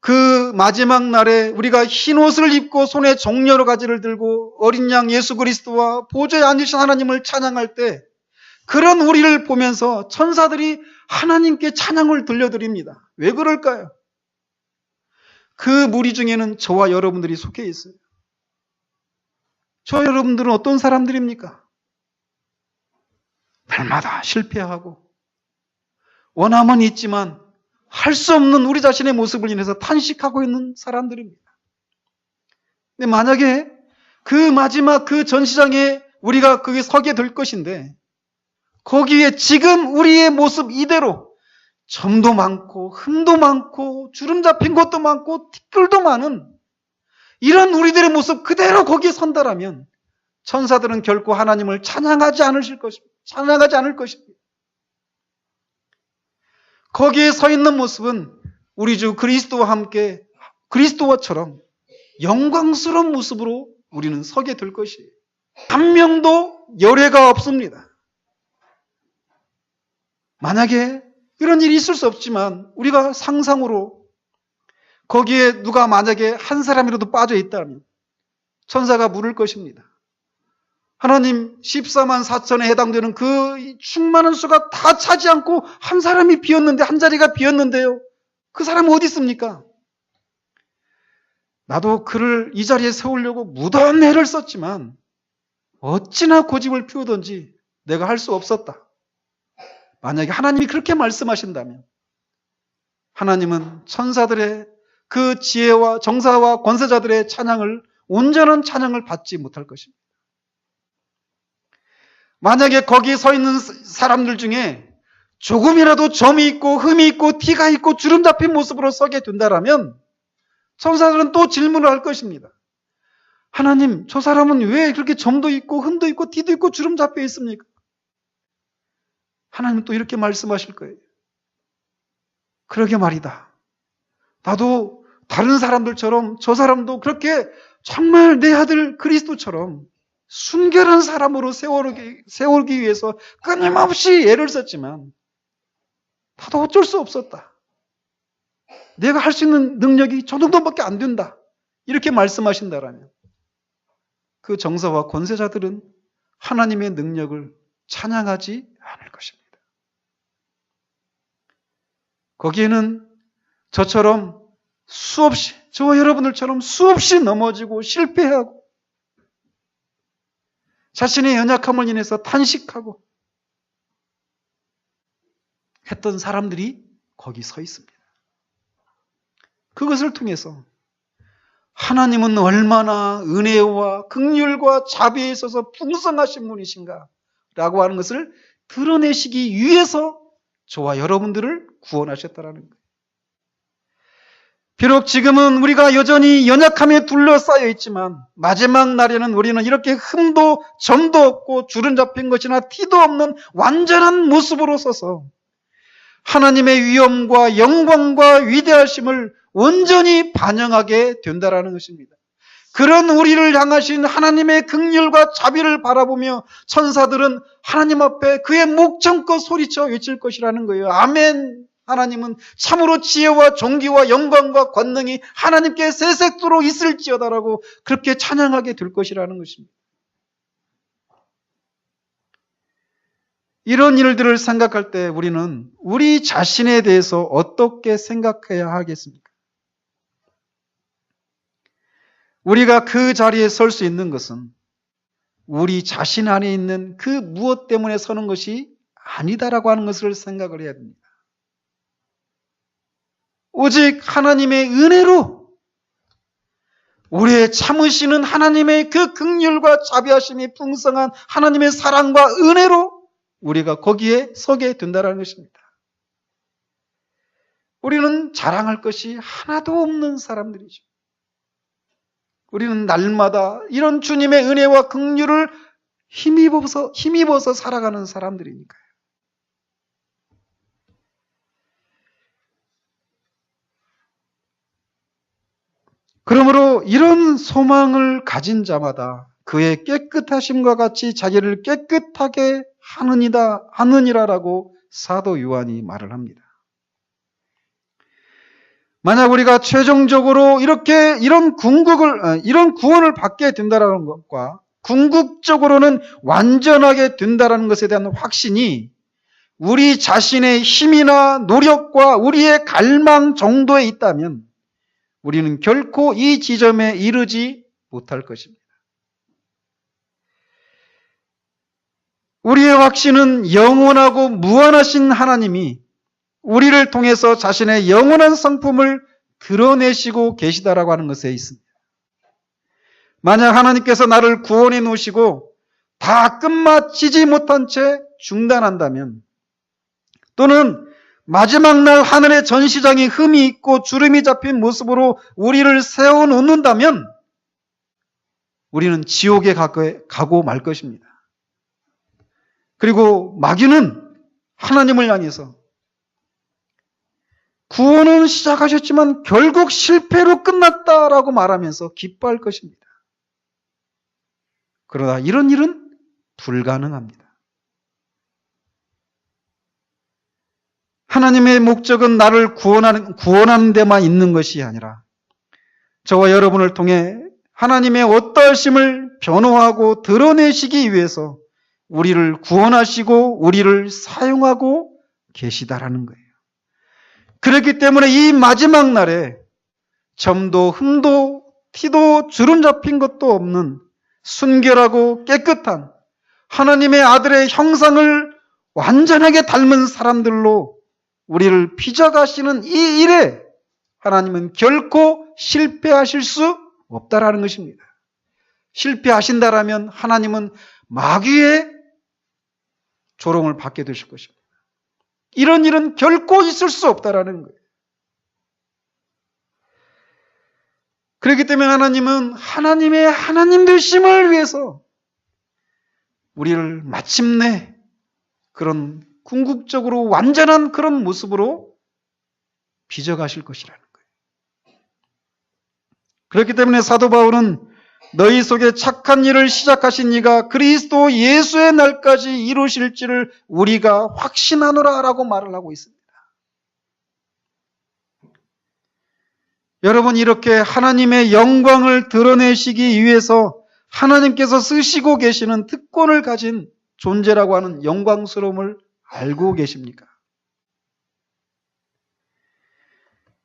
그 마지막 날에 우리가 흰 옷을 입고 손에 종려로 가지를 들고 어린 양 예수 그리스도와 보좌에 앉으신 하나님을 찬양할 때 그런 우리를 보면서 천사들이 하나님께 찬양을 들려드립니다. 왜 그럴까요? 그 무리 중에는 저와 여러분들이 속해 있어요. 저 여러분들은 어떤 사람들입니까? 날마다 실패하고 원함은 있지만 할 수 없는 우리 자신의 모습을 인해서 탄식하고 있는 사람들입니다. 근데 만약에 그 마지막 그 전시장에 우리가 거기에 서게 될 것인데 거기에 지금 우리의 모습 이대로 점도 많고 흠도 많고 주름 잡힌 것도 많고 티끌도 많은 이런 우리들의 모습 그대로 거기에 선다라면 천사들은 결코 하나님을 찬양하지 않을 것입니다. 거기에 서 있는 모습은 우리 주 그리스도와 함께 그리스도와처럼 영광스러운 모습으로 우리는 서게 될 것이에요. 한 명도 열애가 없습니다. 만약에 이런 일이 있을 수 없지만 우리가 상상으로 거기에 누가 만약에 한 사람이라도 빠져 있다면 천사가 물을 것입니다. 하나님 14만 4천에 해당되는 그 충만한 수가 다 차지 않고 한 사람이 비었는데 한 자리가 비었는데요. 그 사람은 어디 있습니까? 나도 그를 이 자리에 세우려고 무더한 애를 썼지만 어찌나 고집을 피우던지 내가 할 수 없었다. 만약에 하나님이 그렇게 말씀하신다면 하나님은 천사들의 그 지혜와 정사와 권세자들의 찬양을 온전한 찬양을 받지 못할 것입니다. 만약에 거기에 서 있는 사람들 중에 조금이라도 점이 있고 흠이 있고 티가 있고 주름 잡힌 모습으로 서게 된다라면 천사들은 또 질문을 할 것입니다. 하나님, 저 사람은 왜 그렇게 점도 있고 흠도 있고 티도 있고 주름 잡혀 있습니까? 하나님은 또 이렇게 말씀하실 거예요. 그러게 말이다. 나도 다른 사람들처럼 저 사람도 그렇게 정말 내 아들 그리스도처럼 순결한 사람으로 세우기 위해서 끊임없이 애를 썼지만 나도 어쩔 수 없었다. 내가 할 수 있는 능력이 저 정도밖에 안 된다. 이렇게 말씀하신다라면 그 정사와 권세자들은 하나님의 능력을 찬양하지 않을 것입니다. 거기에는 저처럼 수없이, 저와 여러분들처럼 수없이 넘어지고 실패하고 자신의 연약함을 인해서 탄식하고 했던 사람들이 거기 서 있습니다. 그것을 통해서 하나님은 얼마나 은혜와 긍휼과 자비에 있어서 풍성하신 분이신가 라고 하는 것을 드러내시기 위해서 저와 여러분들을 구원하셨다는 거예요. 비록 지금은 우리가 여전히 연약함에 둘러싸여 있지만 마지막 날에는 우리는 이렇게 흠도 점도 없고 주름 잡힌 것이나 티도 없는 완전한 모습으로 서서 하나님의 위엄과 영광과 위대하심을 온전히 반영하게 된다라는 것입니다. 그런 우리를 향하신 하나님의 긍휼과 자비를 바라보며 천사들은 하나님 앞에 그의 목청껏 소리쳐 외칠 것이라는 거예요. 아멘. 하나님은 참으로 지혜와 존귀와 영광과 권능이 하나님께 세세토록 있을지어다라고 그렇게 찬양하게 될 것이라는 것입니다. 이런 일들을 생각할 때 우리는 우리 자신에 대해서 어떻게 생각해야 하겠습니까? 우리가 그 자리에 설 수 있는 것은 우리 자신 안에 있는 그 무엇 때문에 서는 것이 아니다라고 하는 것을 생각을 해야 됩니다. 오직 하나님의 은혜로 우리의 참으시는 하나님의 그 긍휼과 자비하심이 풍성한 하나님의 사랑과 은혜로 우리가 거기에 서게 된다는 것입니다. 우리는 자랑할 것이 하나도 없는 사람들이죠. 우리는 날마다 이런 주님의 은혜와 긍휼을 힘입어서 살아가는 사람들이니까요. 그러므로 이런 소망을 가진 자마다 그의 깨끗하심과 같이 자기를 깨끗하게 하느니라라고 사도 요한이 말을 합니다. 만약 우리가 최종적으로 이런 구원을 받게 된다는 것과 궁극적으로는 완전하게 된다는 것에 대한 확신이 우리 자신의 힘이나 노력과 우리의 갈망 정도에 있다면 우리는 결코 이 지점에 이르지 못할 것입니다. 우리의 확신은 영원하고 무한하신 하나님이 우리를 통해서 자신의 영원한 성품을 드러내시고 계시다라고 하는 것에 있습니다. 만약 하나님께서 나를 구원해 놓으시고 다 끝마치지 못한 채 중단한다면, 또는 마지막 날 하늘의 전시장에 흠이 있고 주름이 잡힌 모습으로 우리를 세워놓는다면 우리는 지옥에 가고 말 것입니다. 그리고 마귀는 하나님을 향해서 구원은 시작하셨지만 결국 실패로 끝났다라고 말하면서 기뻐할 것입니다. 그러나 이런 일은 불가능합니다. 하나님의 목적은 나를 구원하는 데만 있는 것이 아니라 저와 여러분을 통해 하나님의 어떠하심을 변호하고 드러내시기 위해서 우리를 구원하시고 우리를 사용하고 계시다라는 거예요. 그렇기 때문에 이 마지막 날에 점도 흠도 티도 주름 잡힌 것도 없는 순결하고 깨끗한 하나님의 아들의 형상을 완전하게 닮은 사람들로 우리를 빚어가시는 이 일에 하나님은 결코 실패하실 수 없다라는 것입니다. 실패하신다라면 하나님은 마귀의 조롱을 받게 되실 것입니다. 이런 일은 결코 있을 수 없다라는 거예요. 그렇기 때문에 하나님은 하나님의 하나님 되심을 위해서 우리를 마침내 그런 궁극적으로 완전한 그런 모습으로 빚어가실 것이라는 거예요. 그렇기 때문에 사도 바울은 너희 속에 착한 일을 시작하신 이가 그리스도 예수의 날까지 이루실지를 우리가 확신하노라 라고 말을 하고 있습니다. 여러분, 이렇게 하나님의 영광을 드러내시기 위해서 하나님께서 쓰시고 계시는 특권을 가진 존재라고 하는 영광스러움을 알고 계십니까?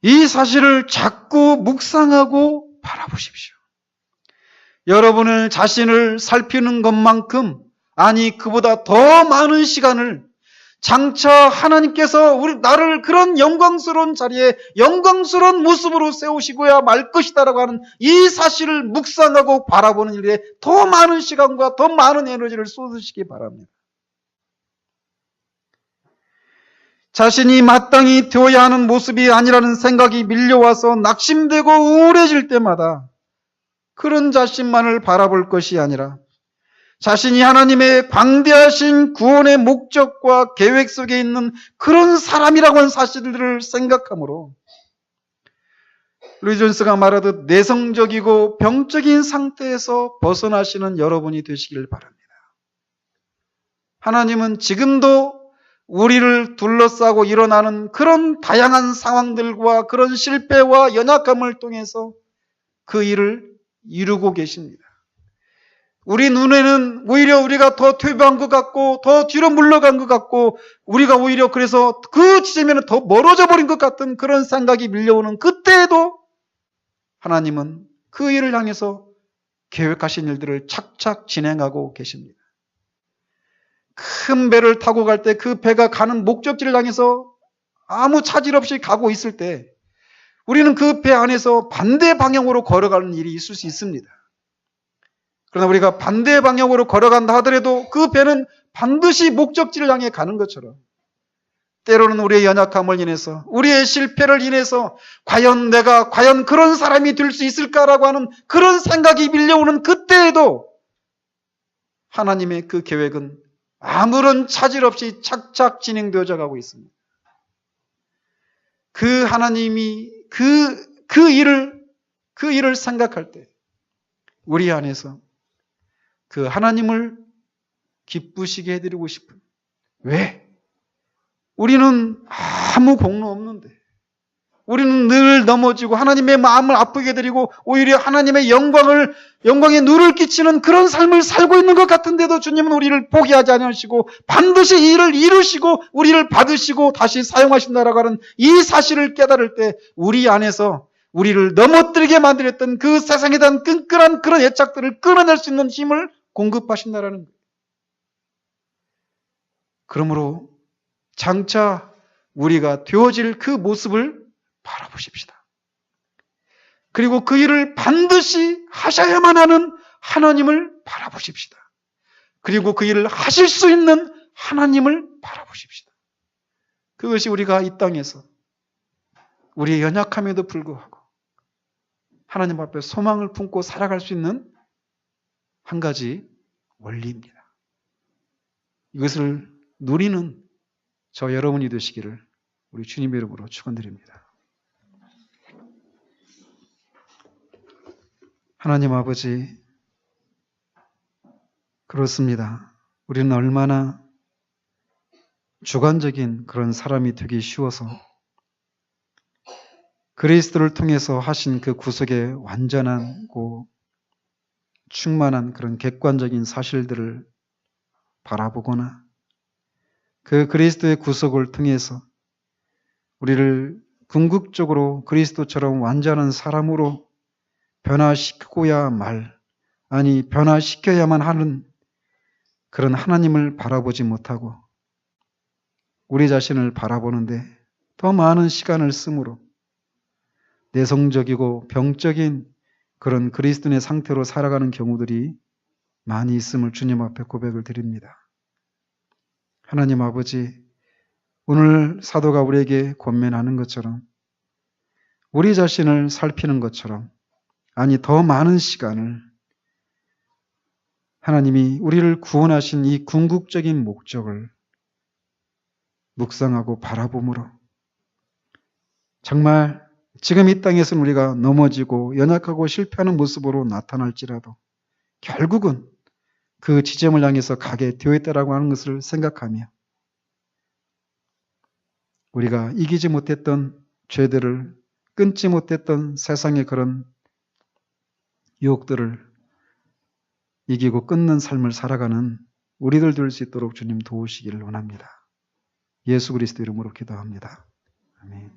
이 사실을 자꾸 묵상하고 바라보십시오. 여러분을 자신을 살피는 것만큼, 아니 그보다 더 많은 시간을 장차 하나님께서 나를 그런 영광스러운 자리에 영광스러운 모습으로 세우시고야 말 것이다라고 하는 이 사실을 묵상하고 바라보는 일에 더 많은 시간과 더 많은 에너지를 쏟으시기 바랍니다. 자신이 마땅히 되어야 하는 모습이 아니라는 생각이 밀려와서 낙심되고 우울해질 때마다 그런 자신만을 바라볼 것이 아니라 자신이 하나님의 광대하신 구원의 목적과 계획 속에 있는 그런 사람이라고 하는 사실들을 생각하므로 루이 존스가 말하듯 내성적이고 병적인 상태에서 벗어나시는 여러분이 되시길 바랍니다. 하나님은 지금도 우리를 둘러싸고 일어나는 그런 다양한 상황들과 그런 실패와 연약함을 통해서 그 일을 이루고 계십니다. 우리 눈에는 오히려 우리가 더 퇴보한 것 같고 더 뒤로 물러간 것 같고 우리가 오히려 그래서 그 지점에는 더 멀어져 버린 것 같은 그런 생각이 밀려오는 그때에도 하나님은 그 일을 향해서 계획하신 일들을 착착 진행하고 계십니다. 큰 배를 타고 갈 때 그 배가 가는 목적지를 향해서 아무 차질 없이 가고 있을 때 우리는 그 배 안에서 반대 방향으로 걸어가는 일이 있을 수 있습니다. 그러나 우리가 반대 방향으로 걸어간다 하더라도 그 배는 반드시 목적지를 향해 가는 것처럼 때로는 우리의 연약함을 인해서 우리의 실패를 인해서 과연 내가 과연 그런 사람이 될 수 있을까라고 하는 그런 생각이 밀려오는 그때에도 하나님의 그 계획은 아무런 차질 없이 착착 진행되어져 가고 있습니다. 그 하나님이 그 일을 생각할 때 우리 안에서 그 하나님을 기쁘시게 해드리고 싶은 왜? 우리는 아무 공로 없는데 우리는 늘 넘어지고 하나님의 마음을 아프게 해드리고 오히려 하나님의 영광에 누를 끼치는 그런 삶을 살고 있는 것 같은데도 주님은 우리를 포기하지 않으시고 반드시 이 일을 이루시고 우리를 받으시고 다시 사용하신다라고 하는 이 사실을 깨달을 때 우리 안에서 우리를 넘어뜨리게 만들었던 그 세상에 대한 끈끈한 그런 애착들을 끊어낼 수 있는 힘을 공급하신다라는 거예요. 그러므로 장차 우리가 되어질 그 모습을 바라보십시다. 그리고 그 일을 반드시 하셔야만 하는 하나님을 바라보십시다. 그리고 그 일을 하실 수 있는 하나님을 바라보십시다. 그것이 우리가 이 땅에서 우리의 연약함에도 불구하고 하나님 앞에 소망을 품고 살아갈 수 있는 한 가지 원리입니다. 이것을 누리는 저 여러분이 되시기를 우리 주님의 이름으로 축원드립니다. 하나님 아버지, 그렇습니다. 우리는 얼마나 주관적인 그런 사람이 되기 쉬워서 그리스도를 통해서 하신 그 구속의 완전하고 충만한 그런 객관적인 사실들을 바라보거나 그 그리스도의 구속을 통해서 우리를 궁극적으로 그리스도처럼 완전한 사람으로 변화시켜야만 하는 그런 하나님을 바라보지 못하고 우리 자신을 바라보는데 더 많은 시간을 쓰므로 내성적이고 병적인 그런 그리스도인의 상태로 살아가는 경우들이 많이 있음을 주님 앞에 고백을 드립니다. 하나님 아버지, 오늘 사도가 우리에게 권면하는 것처럼 우리 자신을 살피는 것처럼 아니 더 많은 시간을 하나님이 우리를 구원하신 이 궁극적인 목적을 묵상하고 바라봄으로 정말 지금 이 땅에서는 우리가 넘어지고 연약하고 실패하는 모습으로 나타날지라도 결국은 그 지점을 향해서 가게 되어 있다라고 하는 것을 생각하며 우리가 이기지 못했던 죄들을 끊지 못했던 세상의 그런 유혹들을 이기고 끊는 삶을 살아가는 우리들 될 수 있도록 주님 도우시기를 원합니다. 예수 그리스도 이름으로 기도합니다. 아멘.